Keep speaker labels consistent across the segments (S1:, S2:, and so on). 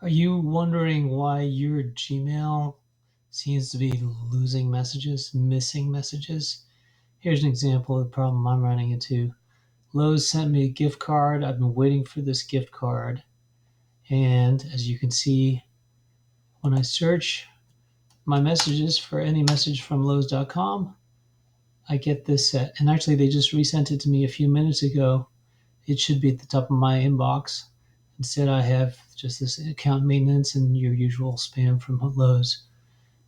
S1: Are you wondering why your Gmail seems to be losing messages, missing messages? Here's an example of the problem I'm running into. Lowe's sent me a gift card. I've been waiting for this gift card. And as you can see, when I search my messages for any message from Lowe's.com, I get this set. And actually, they just resent it to me a few minutes ago. It should be at the top of my inbox. Instead, I have just this account maintenance and your usual spam from Lowe's.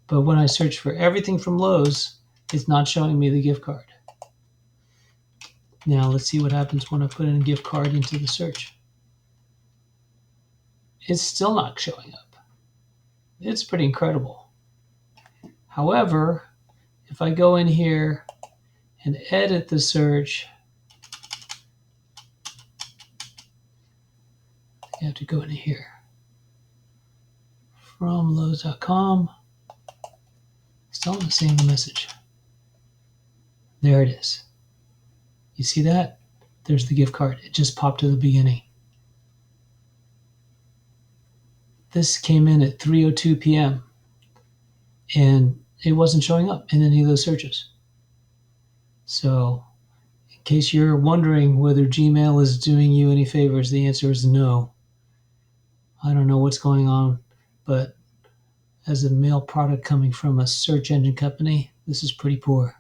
S1: But when I search for everything from Lowe's, it's not showing me the gift card. Now let's see what happens when I put in a gift card into the search. It's still not showing up. It's pretty incredible. However, if I go in here and edit the search, you have to go in here. From Lowe's.com, still the same message. There it is. You see that? There's the gift card. It just popped to the beginning. This came in at 3:02 p.m. and it wasn't showing up in any of those searches. So, in case you're wondering whether Gmail is doing you any favors, the answer is no. I don't know what's going on, but as a mail product coming from a search engine company, this is pretty poor.